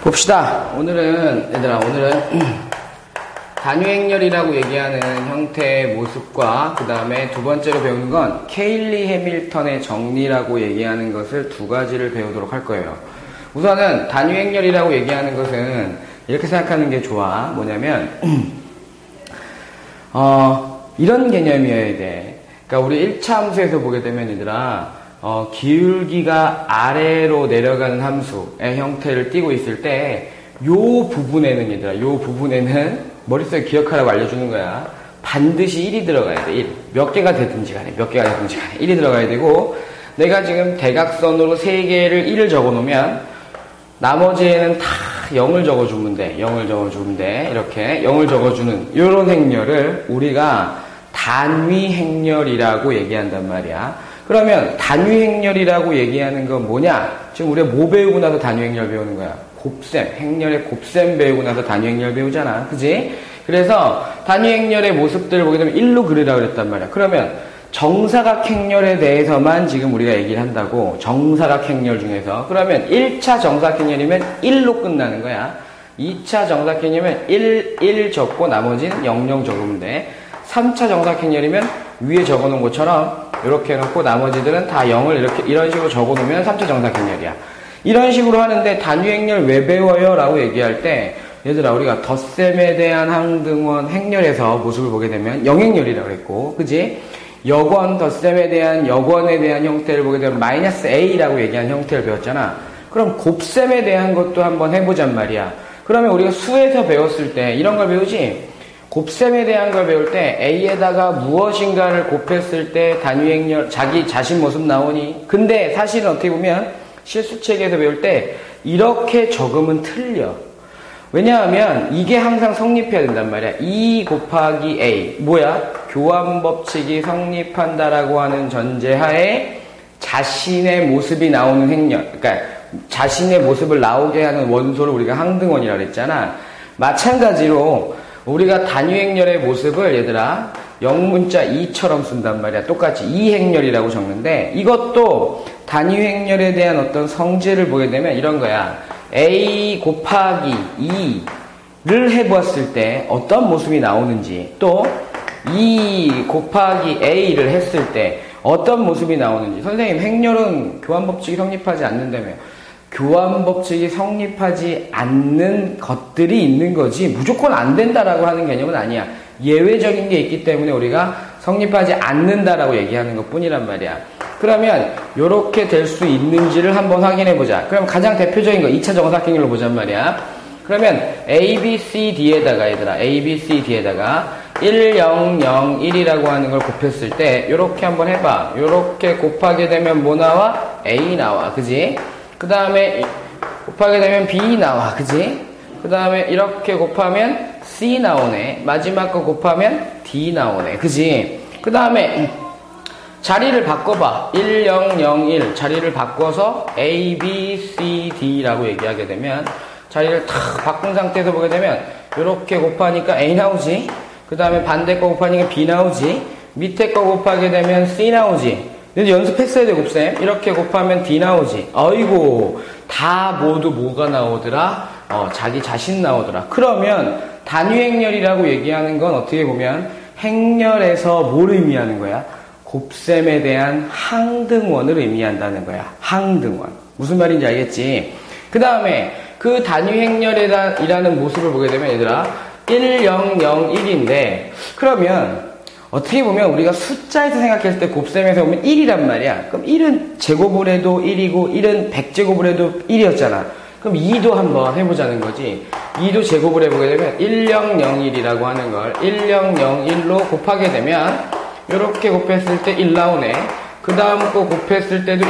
봅시다. 오늘은 단위행렬이라고 얘기하는 형태의 모습과 그 다음에 두 번째로 배우는 건 케일리 해밀턴의 정리라고 얘기하는 것을 두 가지를 배우도록 할 거예요. 우선은 단위행렬이라고 얘기하는 것은 이렇게 생각하는 게 좋아. 뭐냐면 이런 개념이어야 돼. 그러니까 우리 1차 함수에서 보게 되면 기울기가 아래로 내려가는 함수의 형태를 띠고 있을 때 요 부분에는 머릿속에 기억하라고 알려주는 거야. 반드시 1이 들어가야 돼. 1. 몇 개가 되든지 간에 1이 들어가야 되고, 내가 지금 대각선으로 3개를 1을 적어 놓으면 나머지에는 다 0을 적어주면 돼. 이렇게 0을 적어주는 요런 행렬을 우리가 단위행렬이라고 얘기한단 말이야. 그러면 단위행렬이라고 얘기하는 건 뭐냐? 지금 우리가 뭐 배우고 나서 단위행렬 배우는 거야? 행렬의 곱셈 배우고 나서 단위행렬 배우잖아. 그지? 그래서 단위행렬의 모습들을 보게 되면 1로 그리라고 그랬단 말이야. 그러면 정사각행렬에 대해서만 지금 우리가 얘기를 한다고. 정사각행렬 중에서. 그러면 1차 정사각행렬이면 1로 끝나는 거야. 2차 정사각행렬이면 1 적고 나머지는 00 적으면 돼. 3차 정사각행렬이면 위에 적어놓은 것처럼 이렇게 해놓고 나머지들은 다 0을 이런 식으로 적어놓으면 3차 정사각행렬이야. 이런 식으로 하는데 단위행렬 왜 배워요? 라고 얘기할 때 얘들아, 우리가 덧셈에 대한 항등원 행렬에서 모습을 보게 되면 영행렬이라고 그랬고, 그지? 덧셈에 대한 여권에 대한 형태를 보게 되면 -a라고 얘기한 형태를 배웠잖아. 그럼 곱셈에 대한 것도 한번 해보잔 말이야. 그러면 우리가 수에서 배웠을 때 이런 걸 배우지? 곱셈에 대한 걸 배울 때 a에다가 무엇인가를 곱했을 때 단위행렬 자기 자신 모습 나오니? 근데 사실은 어떻게 보면 실수책에서 배울 때 이렇게 적으면 틀려. 왜냐하면 이게 항상 성립해야 된단 말이야. 2 곱하기 a. 뭐야? 교환법칙이 성립한다라고 하는 전제하에 자신의 모습이 나오는 행렬. 그러니까 자신의 모습을 나오게 하는 원소를 우리가 항등원이라고 그랬잖아. 마찬가지로 우리가 단위행렬의 모습을 얘들아 영문자 2처럼 쓴단 말이야. 똑같이 2행렬이라고 적는데 이것도 단위행렬에 대한 어떤 성질을 보게 되면 이런 거야. a 곱하기 2를 해보았을 때 어떤 모습이 나오는지, 또 2 곱하기 a를 했을 때 어떤 모습이 나오는지. 선생님, 행렬은 교환법칙이 성립하지 않는다며. 교환법칙이 성립하지 않는 것들이 있는 거지 무조건 안 된다라고 하는 개념은 아니야. 예외적인 게 있기 때문에 우리가 성립하지 않는다라고 얘기하는 것 뿐이란 말이야. 그러면 이렇게 될 수 있는지를 한번 확인해 보자. 그럼 가장 대표적인 거 2차 정사각형으로 보잔 말이야. 그러면 ABCD에다가 1, 0, 0, 1이라고 하는 걸 곱했을 때 이렇게 한번 해봐. 이렇게 곱하게 되면 뭐 나와? A 나와. 그지? 그 다음에 곱하게 되면 B 나와. 그지? 그 다음에 이렇게 곱하면 C 나오네. 마지막 거 곱하면 D 나오네. 그지? 그 다음에 자리를 바꿔봐. 1, 0, 0, 1 자리를 바꿔서 A, B, C, D라고 얘기하게 되면 자리를 탁 바꾼 상태에서 보게 되면 이렇게 곱하니까 A 나오지. 그 다음에 반대 거 곱하니까 B 나오지. 밑에 거 곱하게 되면 C 나오지. 근데 연습했어야 돼, 곱셈. 이렇게 곱하면 D 나오지. 어이고, 다 모두 뭐가 나오더라? 자기 자신 나오더라. 그러면 단위행렬이라고 얘기하는 건 어떻게 보면 행렬에서 뭘 의미하는 거야? 곱셈에 대한 항등원을 의미한다는 거야. 항등원. 무슨 말인지 알겠지? 그 다음에 그 단위행렬이라는 모습을 보게 되면 얘들아 1, 0, 0, 1인데 그러면 어떻게 보면 우리가 숫자에서 생각했을 때 곱셈에서 보면 1이란 말이야. 그럼 1은 제곱을 해도 1이고 1은 100제곱을 해도 1이었잖아. 그럼 2도 한번 해보자는 거지. 2도 제곱을 해보게 되면 1001이라고 하는 걸 1001로 곱하게 되면 이렇게 곱했을 때 1 나오네. 그 다음 거 곱했을 때도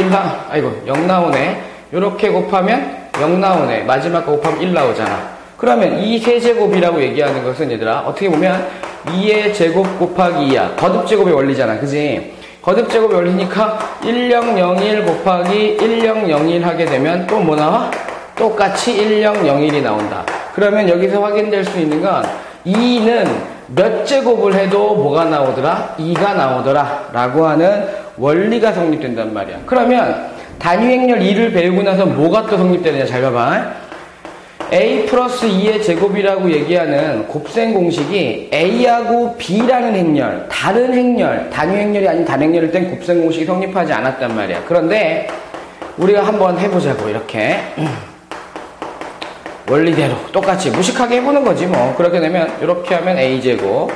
0 나오네. 이렇게 곱하면 0 나오네. 마지막 거 곱하면 1 나오잖아. 그러면 이 세제곱이라고 얘기하는 것은 얘들아 어떻게 보면 2의 제곱 곱하기 2야. 거듭제곱의 원리잖아. 그지? 거듭제곱의 원리니까 1001 곱하기 1001 하게 되면 또 뭐 나와? 똑같이 1001이 나온다. 그러면 여기서 확인될 수 있는 건 2는 몇 제곱을 해도 뭐가 나오더라? 2가 나오더라 라고 하는 원리가 성립된단 말이야. 그러면 단위행렬 2를 배우고 나서 뭐가 또 성립되느냐 잘 봐봐. A 플러스 2의 제곱이라고 얘기하는 곱셈 공식이 A하고 B라는 행렬, 다른 행렬, 단위 행렬이 아닌 다른 행렬일 땐 곱셈 공식이 성립하지 않았단 말이야. 그런데 우리가 한번 해보자고, 이렇게. 원리대로 똑같이 무식하게 해보는 거지 뭐. 그렇게 되면 이렇게 하면 A제곱,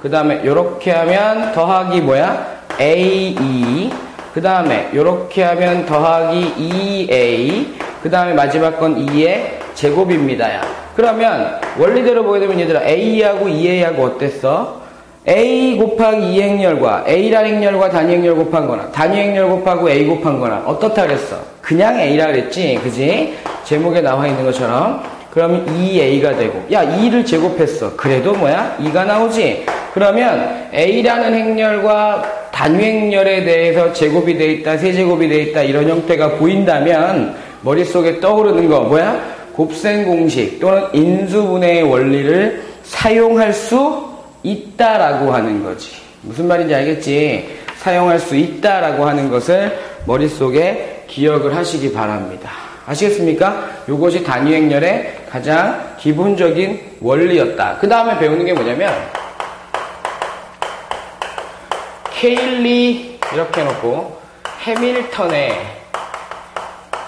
그 다음에 이렇게 하면 더하기 뭐야? AE, 그 다음에 이렇게 하면 더하기 2A, 그 다음에 마지막 건 2의 제곱입니다. 야. 그러면 원리대로 보게 되면 얘들아 A하고 2A하고 어땠어? A 곱하기 2행렬과 A란 행렬과 단위 행렬 곱한 거나 단위 행렬 곱하고 A 곱한 거나 어떻다 그랬어? 그냥 A라 그랬지, 그지? 제목에 나와 있는 것처럼. 그러면 2A가 되고, 야 2를 제곱했어. 그래도 뭐야? 2가 나오지? 그러면 A라는 행렬과 단위 행렬에 대해서 제곱이 돼 있다, 세제곱이 돼 있다, 이런 형태가 보인다면 머릿속에 떠오르는 거 뭐야? 곱셈 공식 또는 인수분해의 원리를 사용할 수 있다라고 하는 거지. 무슨 말인지 알겠지? 사용할 수 있다라고 하는 것을 머릿속에 기억을 하시기 바랍니다. 아시겠습니까? 이것이 단위 행렬의 가장 기본적인 원리였다. 그 다음에 배우는 게 뭐냐면 케일리 이렇게 해놓고 해밀턴의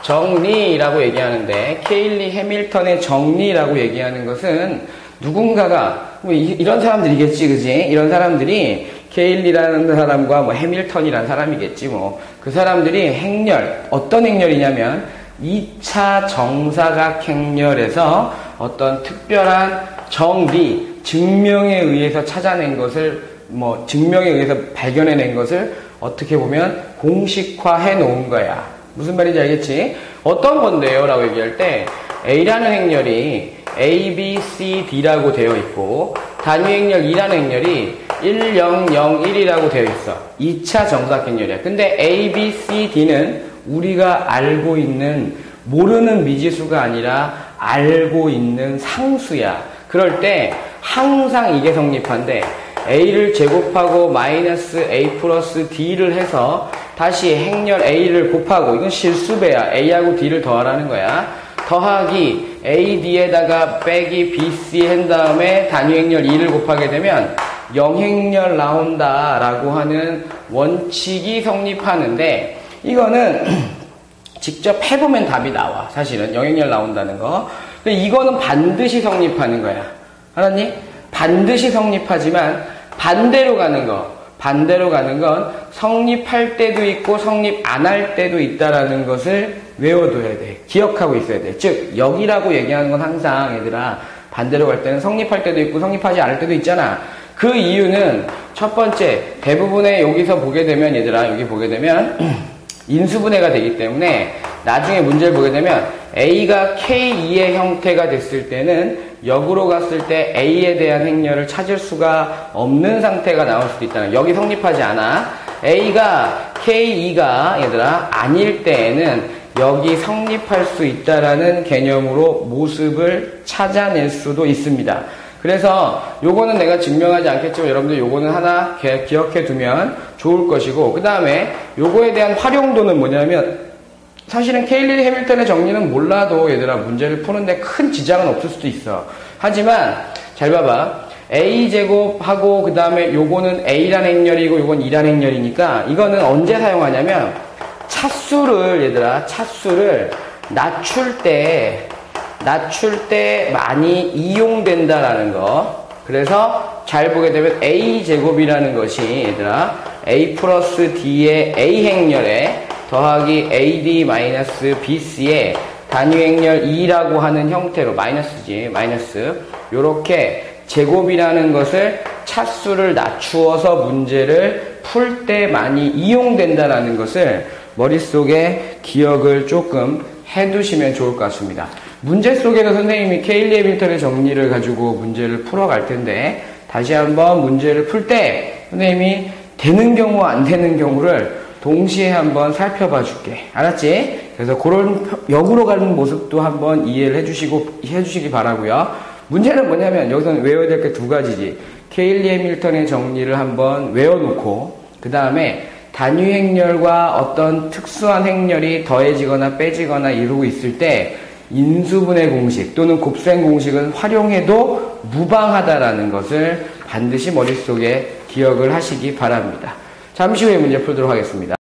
정리라고 얘기하는데, 케일리 해밀턴의 정리라고 얘기하는 것은 누군가가 뭐 이런 사람들이겠지, 그지? 이런 사람들이 케일리라는 사람과 뭐 해밀턴이라는 사람이겠지 뭐. 그 사람들이 행렬, 어떤 행렬이냐면 2차 정사각 행렬에서 어떤 특별한 정리, 증명에 의해서 찾아낸 것을, 뭐 증명에 의해서 발견해낸 것을 어떻게 보면 공식화해 놓은 거야. 무슨 말인지 알겠지? 어떤 건데요? 라고 얘기할 때 A라는 행렬이 A, B, C, D라고 되어 있고 단위 행렬 2라는 행렬이 1, 0, 0, 1이라고 되어 있어. 2차 정사각 행렬이야. 근데 A, B, C, D는 우리가 알고 있는, 모르는 미지수가 아니라 알고 있는 상수야. 그럴 때 항상 이게 성립한데 A를 제곱하고 마이너스 A 플러스 D를 해서 다시 행렬 A를 곱하고, 이건 실수배야. A하고 D를 더하라는 거야. 더하기 AD에다가 빼기 BC 한 다음에 단위 행렬 2를 곱하게 되면 0행렬 나온다라고 하는 원칙이 성립하는데, 이거는 직접 해보면 답이 나와. 사실은 0행렬 나온다는 거. 근데 이거는 반드시 성립하는 거야. 알았니? 반드시 성립하지만 반대로 가는 거. 반대로 가는 건 성립할 때도 있고 성립 안 할 때도 있다라는 것을 외워둬야 돼. 기억하고 있어야 돼. 즉 여기라고 얘기하는 건 항상 얘들아 반대로 갈 때는 성립할 때도 있고 성립하지 않을 때도 있잖아. 그 이유는 첫 번째, 대부분의 여기서 보게 되면 얘들아 여기 보게 되면 인수분해가 되기 때문에 나중에 문제를 보게 되면 A가 K2의 형태가 됐을 때는 역으로 갔을 때 A에 대한 행렬을 찾을 수가 없는 상태가 나올 수도 있다는, 여기 성립하지 않아. A가 K2가 얘들아 아닐 때에는 여기 성립할 수 있다라는 개념으로 모습을 찾아낼 수도 있습니다. 그래서 요거는 내가 증명하지 않겠지만 여러분들 요거는 하나 기억해 두면 좋을 것이고, 그 다음에 요거에 대한 활용도는 뭐냐면 사실은 케일리 해밀턴의 정리는 몰라도 얘들아 문제를 푸는데 큰 지장은 없을 수도 있어. 하지만 잘 봐봐. A제곱하고 그 다음에 요거는 A란 행렬이고 요건 2란 행렬이니까 이거는 언제 사용하냐면 차수를 얘들아 차수를 낮출 때 많이 이용된다라는 거. 그래서 잘 보게 되면 A제곱이라는 것이 얘들아 A 플러스 D의 A 행렬에 더하기 AD 마이너스 BC의 단위 행렬 2라고 하는 형태로, 마이너스지, 마이너스. 요렇게 제곱이라는 것을 차수를 낮추어서 문제를 풀 때 많이 이용된다라는 것을 머릿속에 기억을 조금 해두시면 좋을 것 같습니다. 문제 속에서 선생님이 케일리 해밀턴의 정리를 가지고 문제를 풀어갈 텐데, 다시 한번 문제를 풀 때 선생님이 되는 경우 안 되는 경우를 동시에 한번 살펴봐 줄게. 알았지? 그래서 그런 역으로 가는 모습도 한번 이해를 해주시기 바라고요. 문제는 뭐냐면 여기서는 외워야 될 게 두 가지지. 케일리 해밀턴의 정리를 한번 외워놓고 그 다음에 단위 행렬과 어떤 특수한 행렬이 더해지거나 빼지거나 이루고 있을 때 인수분해 공식 또는 곱셈 공식은 활용해도 무방하다라는 것을 반드시 머릿속에 기억을 하시기 바랍니다. 잠시 후에 문제 풀도록 하겠습니다.